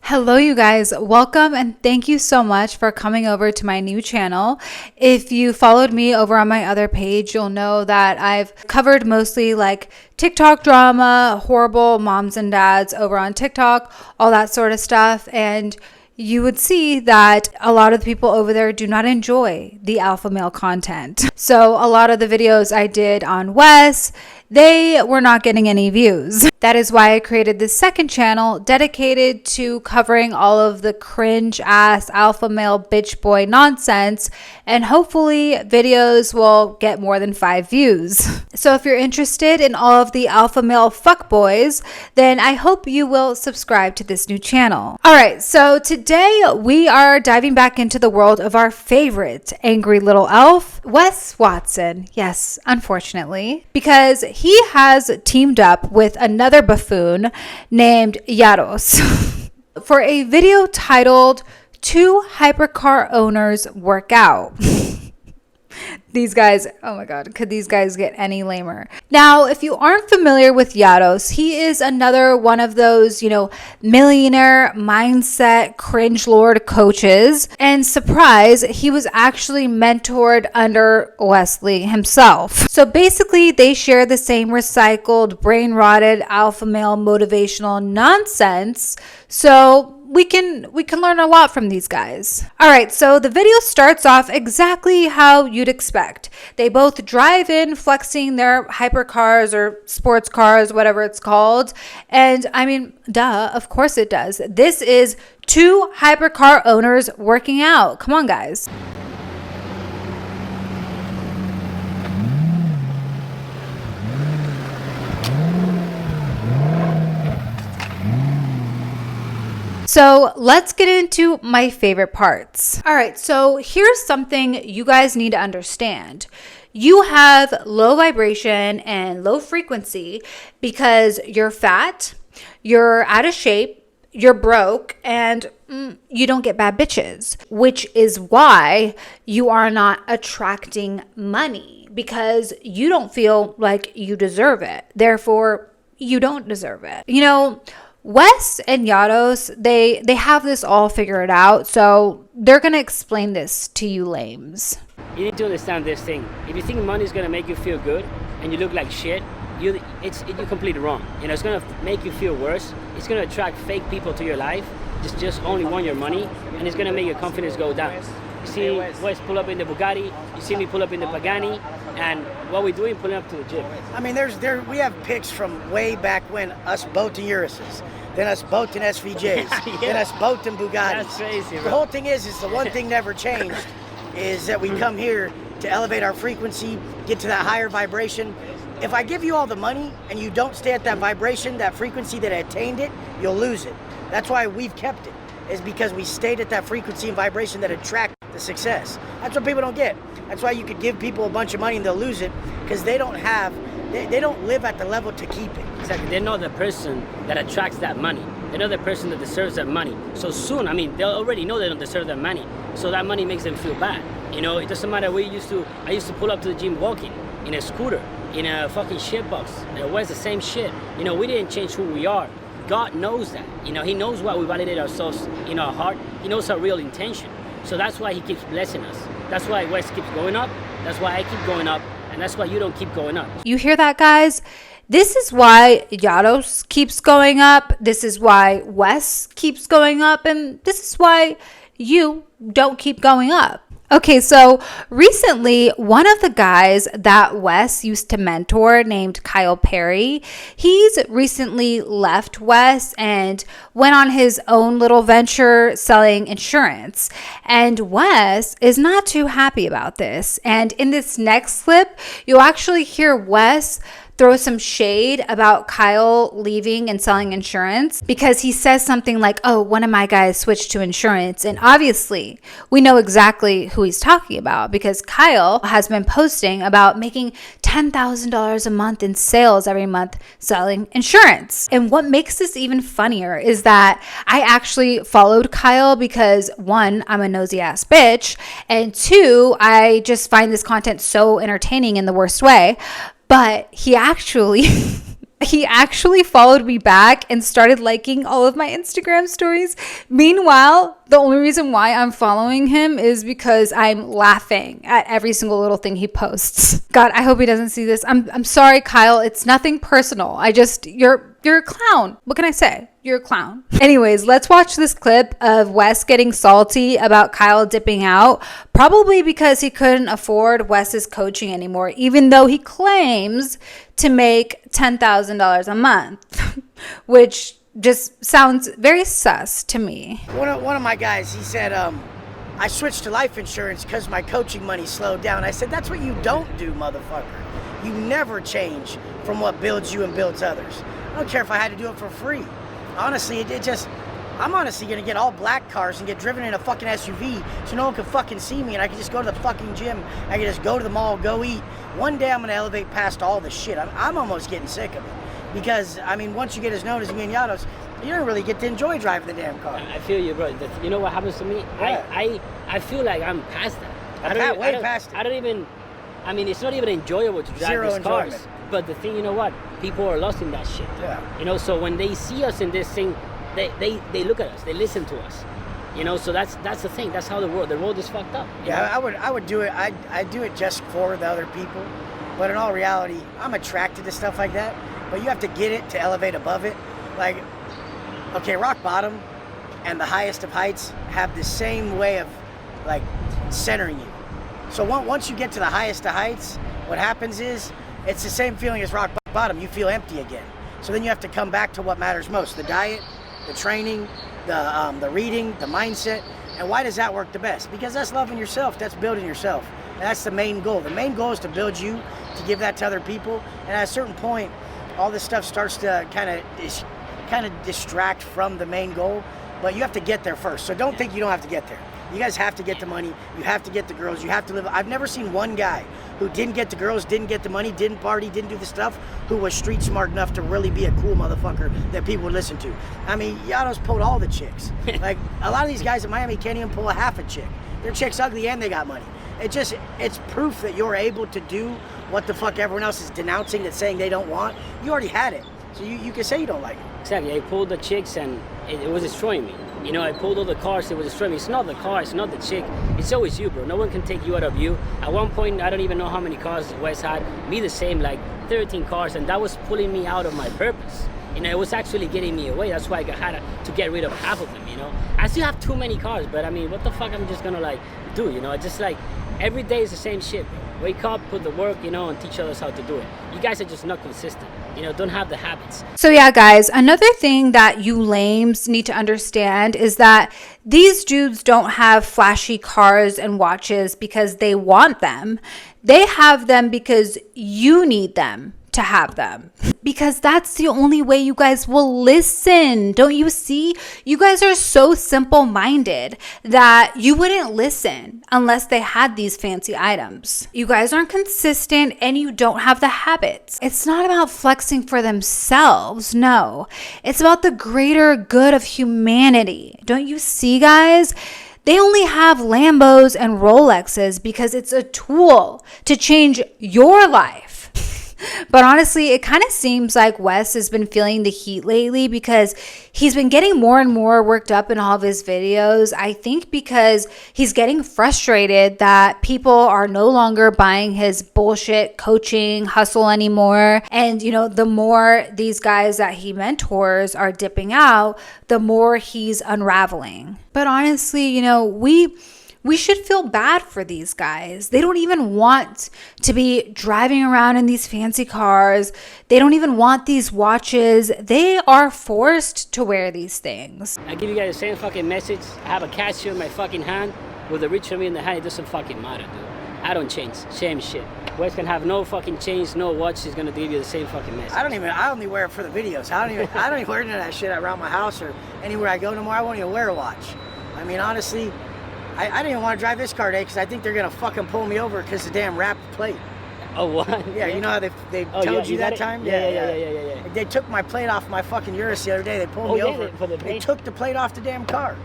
Hello, you guys. Welcome and thank you so much for coming over to my new channel. If you followed me over on my other page, you'll know that I've covered mostly like TikTok drama, horrible moms and dads over on TikTok, all that sort of stuff. And you would see that a lot of the people over there do not enjoy the alpha male content. So a lot of the videos I did on Wes, they were not getting any views. That is why I created this second channel dedicated to covering all of the cringe ass alpha male bitch boy nonsense, and hopefully videos will get more than 5 views. So if you're interested in all of the alpha male fuckboys, then I hope you will subscribe to this new channel. All right, so today we are diving back into the world of our favorite angry little elf, Wes Watson. Yes, unfortunately, because he has teamed up with another buffoon named Llados for a video titled "Two Hypercar Owners Work Out." These guys, oh my God, could these guys get any lamer? Now, if you aren't familiar with Llados, he is another one of those, millionaire mindset cringe lord coaches. And surprise, he was actually mentored under Wesley himself. So basically, they share the same recycled, brain rotted, alpha male motivational nonsense. So we can learn a lot from these guys. All right, so the video starts off exactly how you'd expect. They both drive in flexing their hypercars or sports cars, whatever it's called. And I mean, duh, of course it does. This is two hypercar owners working out. Come on, guys. So let's get into my favorite parts. All right, so here's something you guys need to understand. You have low vibration and low frequency because you're fat, you're out of shape, you're broke, and you don't get bad bitches, which is why you are not attracting money, because you don't feel like you deserve it. Therefore, you don't deserve it. Wes and Llados, they have this all figured out, so they're going to explain this to you lames. You need to understand this thing. If you think money is going to make you feel good and you look like shit, you're completely wrong. It's going to make you feel worse. It's going to attract fake people to your life, just only want your money, and it's going to make your confidence go down. You see Wes pull up in the Bugatti, you see me pull up in the Pagani, and what we're doing, pulling up to the gym. I mean, we have pics from way back when, us both in Uruses, then us both in SVJs, Yeah. then us both in Bugattis. That's crazy, bro. The whole thing is the one thing never changed is that we come here to elevate our frequency, get to that higher vibration. If I give you all the money and you don't stay at that vibration, that frequency that attained it, you'll lose it. That's why we've kept it, is because we stayed at that frequency and vibration that attract the success. That's what people don't get. That's why you could give people a bunch of money and they'll lose it, because they don't live at the level to keep it. Exactly. They're not the person that attracts that money. They're not the person that deserves that money. So soon, they already know they don't deserve that money. So that money makes them feel bad. It doesn't matter. I used to pull up to the gym walking, in a scooter, in a fucking shitbox. Where's the same shit? We didn't change who we are. God knows that. He knows why we validate ourselves in our heart. He knows our real intention. So that's why he keeps blessing us. That's why Wes keeps going up. That's why I keep going up. And that's why you don't keep going up. You hear that, guys? This is why Llados keeps going up. This is why Wes keeps going up. And this is why you don't keep going up. Okay, so recently, one of the guys that Wes used to mentor, named Kyle Perry, he's recently left Wes and went on his own little venture selling insurance. And Wes is not too happy about this. And in this next clip, you'll actually hear Wes throw some shade about Kyle leaving and selling insurance, because he says something like, oh, one of my guys switched to insurance. And obviously we know exactly who he's talking about, because Kyle has been posting about making $10,000 a month in sales every month selling insurance. And what makes this even funnier is that I actually followed Kyle because, one, I'm a nosy ass bitch, and two, I just find this content so entertaining in the worst way. But he actually He actually followed me back and started liking all of my Instagram stories. Meanwhile, the only reason why I'm following him is because I'm laughing at every single little thing he posts. God, I hope he doesn't see this. I'm sorry, Kyle. It's nothing personal. You're a clown. What can I say? You're a clown. Anyways, let's watch this clip of Wes getting salty about Kyle dipping out, probably because he couldn't afford Wes's coaching anymore, even though he claims to make $10,000 a month, which just sounds very sus to me. One of my guys, he said, I switched to life insurance because my coaching money slowed down. I said, that's what you don't do, motherfucker. You never change from what builds you and builds others. I don't care if I had to do it for free. Honestly, I'm honestly gonna get all black cars and get driven in a fucking SUV so no one can fucking see me and I can just go to the fucking gym. I can just go to the mall, go eat. One day I'm gonna elevate past all this shit. I'm almost getting sick of it. Because, I mean, once you get as known as me and Llados, you don't really get to enjoy driving the damn car. I feel you, bro. You know what happens to me? Yeah. I feel like I'm past that. Way past it. I don't even, I mean, it's not even enjoyable to drive Zero these cars. enjoyment. But the thing, you know what? People are lost in that shit. Yeah. You know, so when they see us in this thing, they look at us, they listen to us. You know, so that's the thing. That's how the world is fucked up. Yeah, I would do it. I do it just for the other people. But in all reality, I'm attracted to stuff like that. But you have to get it to elevate above it. Like, okay, rock bottom and the highest of heights have the same way of, like, centering you. So once you get to the highest of heights, what happens is it's the same feeling as rock bottom. You feel empty again. So then you have to come back to what matters most: the diet, the training, the reading, the mindset. And why does that work the best? Because that's loving yourself. That's building yourself. And that's the main goal. The main goal is to build you, to give that to other people. And at a certain point, all this stuff starts to kind of distract from the main goal. But you have to get there first. So don't think you don't have to get there. You guys have to get the money. You have to get the girls. You have to live. I've never seen one guy who didn't get the girls, didn't get the money, didn't party, didn't do the stuff, who was street smart enough to really be a cool motherfucker that people would listen to. I mean, Llados pulled all the chicks. Like, a lot of these guys in Miami can't even pull a half a chick. Their chick's ugly and they got money. It's proof that you're able to do what the fuck everyone else is denouncing, that's saying they don't want. You already had it. So you can say you don't like it. Exactly. I pulled the chicks and it was destroying me. You know, I pulled all the cars, it was destroying me. It's not the car, it's not the chick. It's always you, bro. No one can take you out of you. At one point, I don't even know how many cars Wes had. Me the same, like 13 cars, and that was pulling me out of my purpose. You know, it was actually getting me away. That's why I had to get rid of half of them, you know. I still have too many cars, but I mean, what the fuck I'm just gonna, like, do, you know? It's just like, every day is the same shit, bro. Wake up, put the work, you know, and teach others how to do it. You guys are just not consistent. You know, don't have the habits. So yeah, guys, another thing that you lames need to understand is that these dudes don't have flashy cars and watches because they want them. They have them because you need them to have them, because that's the only way you guys will listen. Don't you see? You guys are so simple-minded that you wouldn't listen unless they had these fancy items. You guys aren't consistent and you don't have the habits. It's not about flexing for themselves. No, it's about the greater good of humanity. Don't you see, guys? They only have Lambos and Rolexes because it's a tool to change your life. But honestly, it kind of seems like Wes has been feeling the heat lately because he's been getting more and more worked up in all of his videos. I think because he's getting frustrated that people are no longer buying his bullshit coaching hustle anymore. And, you know, the more these guys that he mentors are dipping out, the more he's unraveling. But honestly, you know, we should feel bad for these guys. They don't even want to be driving around in these fancy cars. They don't even want these watches. They are forced to wear these things. I give you guys the same fucking message. I have a cashew in my fucking hand with a rich me in the hand. It doesn't fucking matter, dude. I don't change. Same shit. Wes can have no fucking change, no watch. He's gonna give you the same fucking message. I only wear it for the videos. I don't even wear none of that shit around my house or anywhere I go no more. I won't even wear a watch. I mean, honestly, I didn't even want to drive this car today because I think they're going to fucking pull me over because of the damn wrapped plate. Oh, what? Yeah, you know how they told you that time? Yeah. They took my plate off my fucking Urus the other day. They pulled me over. They took the plate off the damn car.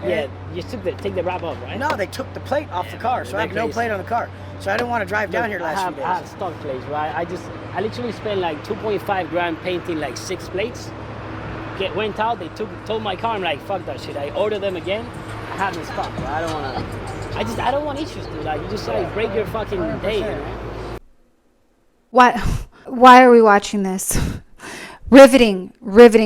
Yeah, you take the wrap off, right? No, they took the plate off the car, so I have no plate on the car. So I didn't want to drive down here last few days. I have stock plates, right? I literally spent like 2.5 grand painting like 6 plates. Went out, they told my car, I'm like, fuck that shit. I ordered them again. I have this fuck, bro. I don't want issues, dude. Like, you just like break your fucking day, you know? What? Why are we watching this? Riveting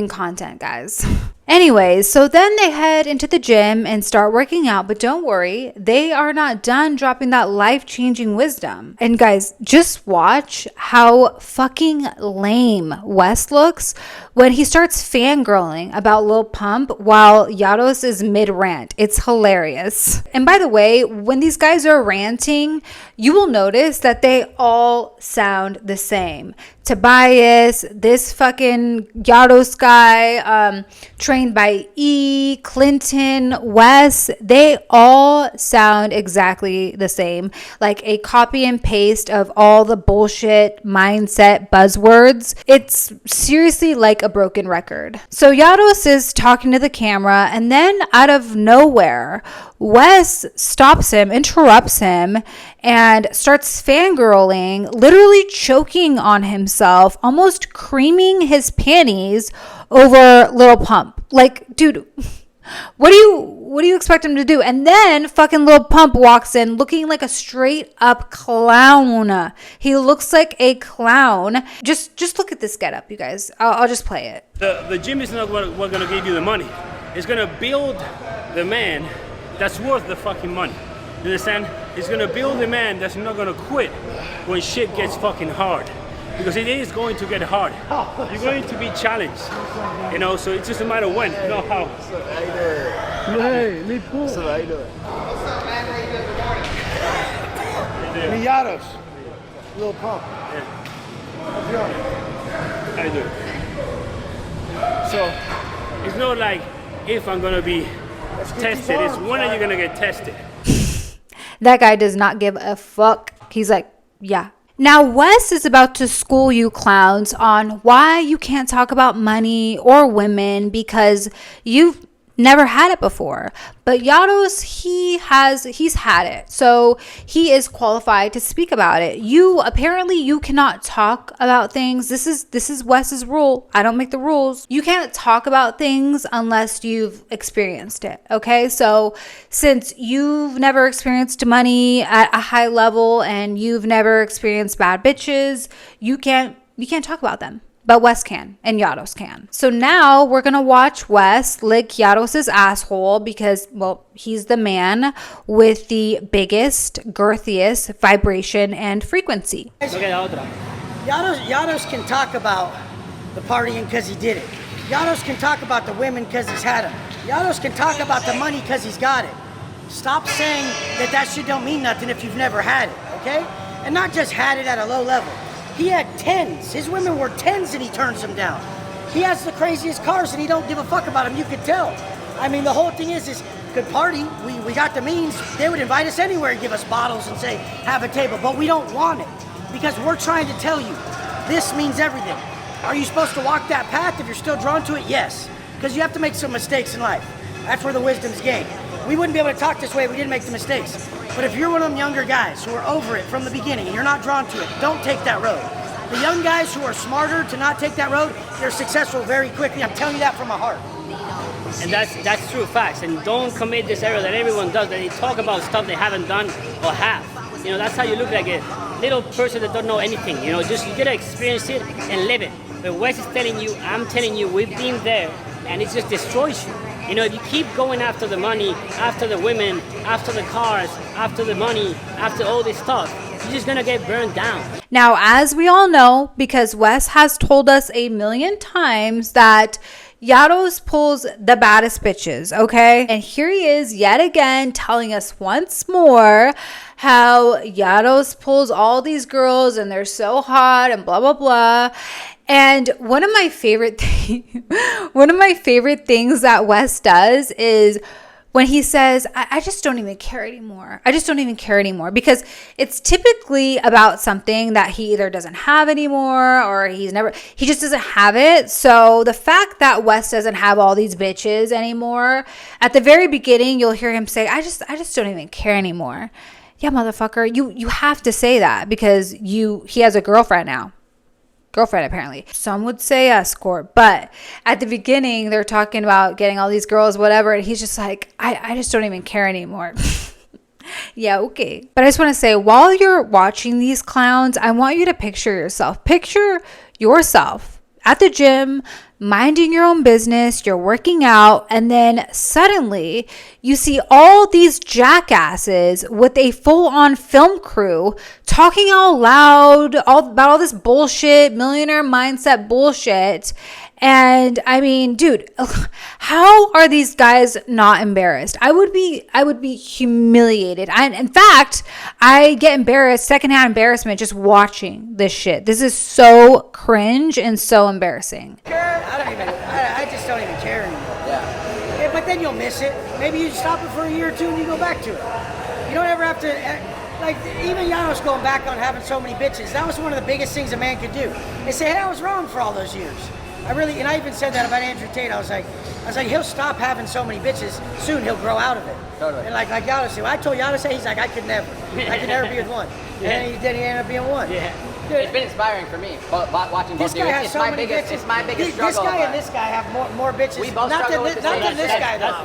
content, guys. Anyways, so then they head into the gym and start working out, but don't worry, they are not done dropping that life-changing wisdom. And guys, just watch how fucking lame Wes looks when he starts fangirling about Lil Pump while Llados is mid-rant. It's hilarious. And by the way, when these guys are ranting, you will notice that they all sound the same. Tobias, this fucking Llados guy, trained by E, Clinton, Wes, they all sound exactly the same. Like a copy and paste of all the bullshit mindset buzzwords. It's seriously like a broken record. So Llados is talking to the camera, and then out of nowhere, Wes stops him, interrupts him, and starts fangirling, literally choking on himself, almost creaming his panties over Lil Pump. Like, dude, what do you expect him to do? And then fucking Lil Pump walks in looking like a straight up clown. He looks like a clown. Just look at this getup, you guys. I'll just play it. The gym is not what's going to give you the money. It's going to build the man that's worth the fucking money. You understand? It's gonna build a man that's not gonna quit when shit gets fucking hard. Because it is going to get hard. You're going to be challenged. You know, so it's just a matter of when, you know how. Hey, me cool. So how you doing? Me Llados. Lil Pump. Yeah. How you doing? So it's not like if I'm gonna be tested, it's when are you gonna get tested? That guy does not give a fuck. He's like, yeah. Now, Wes is about to school you clowns on why you can't talk about money or women because you've never had it before. But Llados, he's had it. So he is qualified to speak about it. You cannot talk about things. This is Wes's rule. I don't make the rules. You can't talk about things unless you've experienced it. Okay? So since you've never experienced money at a high level and you've never experienced bad bitches, you can't talk about them. But Wes can, and Llados can. So now we're going to watch Wes lick Llados' asshole because, well, he's the man with the biggest, girthiest vibration and frequency. Llados can talk about the partying because he did it. Llados can talk about the women because he's had them. Llados can talk about the money because he's got it. Stop saying that shit don't mean nothing if you've never had it, okay? And not just had it at a low level. He had 10s. His women were 10s and he turns them down. He has the craziest cars and he don't give a fuck about them. You could tell. I mean, the whole thing is good party. We got the means. They would invite us anywhere and give us bottles and say, have a table. But we don't want it because we're trying to tell you, this means everything. Are you supposed to walk that path if you're still drawn to it? Yes. Because you have to make some mistakes in life. That's where the wisdom's gained. We wouldn't be able to talk this way if we didn't make the mistakes. But if you're one of them younger guys who are over it from the beginning and you're not drawn to it, don't take that road. The young guys who are smarter to not take that road, they're successful very quickly. I'm telling you that from my heart. And that's true facts. And don't commit this error that everyone does, that they talk about stuff they haven't done or have. You know, that's how you look like a little person that don't know anything. You know, just you gotta experience it and live it. But Wes is telling you, I'm telling you, we've been there, and it just destroys you. You know, if you keep going after the money, after the women, after the cars, after the money, after all this stuff, you're just gonna get burned down. Now, as we all know, because Wes has told us a million times that Llados pulls the baddest bitches, okay? And here he is yet again telling us once more how Llados pulls all these girls and they're so hot and blah, blah, blah. And one of my favorite things that Wes does is when he says, I just don't even care anymore. I just don't even care anymore, because it's typically about something that he either doesn't have anymore or he just doesn't have it. So the fact that Wes doesn't have all these bitches anymore, at the very beginning, you'll hear him say, I just don't even care anymore. Yeah, motherfucker, you have to say that because he has a girlfriend now. girlfriend, apparently. Some would say escort, but at the beginning, they're talking about getting all these girls, whatever, and he's just like, I just don't even care anymore. Yeah, okay. But I just want to say, while you're watching these clowns, I want you to picture yourself. Picture yourself at the gym, minding your own business, you're working out, and then suddenly you see all these jackasses with a full-on film crew talking out loud about all this bullshit, millionaire mindset bullshit. And I mean, dude, how are these guys not embarrassed? I would be humiliated. In fact, I get embarrassed, secondhand embarrassment just watching this shit. This is so cringe and so embarrassing. I just don't even care anymore. Yeah, but then you'll miss it. Maybe you stop it for a year or two and you go back to it. You don't ever have to, like, even Llados going back on having so many bitches. That was one of the biggest things a man could do. They say, hey, I was wrong for all those years. And I even said that about Andrew Tate. I was like, he'll stop having so many bitches. Soon he'll grow out of it. Totally. And like Llados said, I told Llados, he's like, I could never be with one. Yeah. And then he ended up being one. Yeah. Dude, it's been inspiring for me, watching both this guy has so many bitches. It's my biggest This struggle. guy and this guy have more bitches. We both not struggle than with this guy though.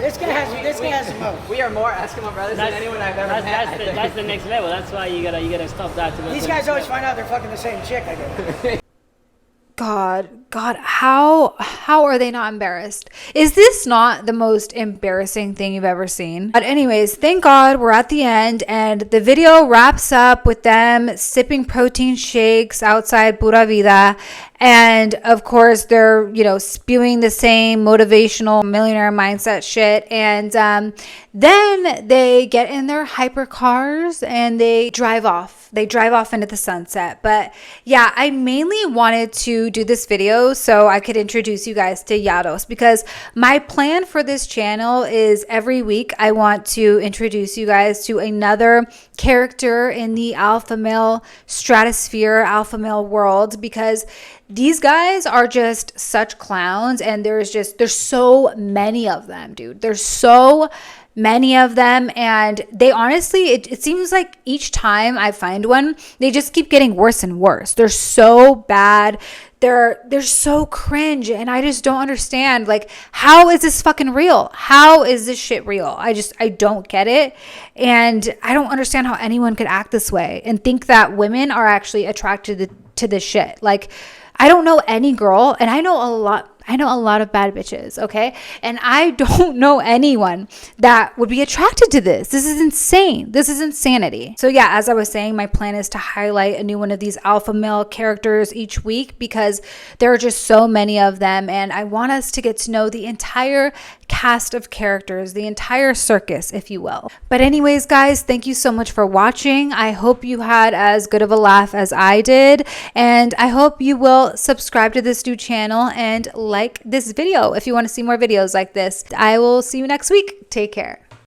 This guy has the most. We are more Eskimo brothers than anyone I've ever met. That's the next level. That's why you gotta stop that. These guys always find out they're fucking the same chick. I guess. God, how are they not embarrassed? Is this not the most embarrassing thing you've ever seen? But anyways, thank God we're at the end, and the video wraps up with them sipping protein shakes outside Pura Vida. And of course, they're, spewing the same motivational millionaire mindset shit. And then they get in their hypercars and they drive off. They drive off into the sunset. But yeah, I mainly wanted to do this video so I could introduce you guys to Llados, because my plan for this channel is every week I want to introduce you guys to another character in the alpha male stratosphere, alpha male world, because these guys are just such clowns, and there's so many of them, dude. There's so many of them, and they honestly, it seems like each time I find one, they just keep getting worse and worse. They're so bad. They're so cringe, and I just don't understand, like, how is this fucking real? How is this shit real? I don't get it, and I don't understand how anyone could act this way and think that women are actually attracted to this shit. Like, I don't know any girl, and I know a lot of bad bitches, okay? And I don't know anyone that would be attracted to this. This is insane. This is insanity. So yeah, as I was saying, my plan is to highlight a new one of these alpha male characters each week, because there are just so many of them, and I want us to get to know the entire cast of characters, the entire circus, if you will. But anyways, guys, thank you so much for watching. I hope you had as good of a laugh as I did, and I hope you will subscribe to this new channel and like this video if you want to see more videos like this. I will see you next week. Take care.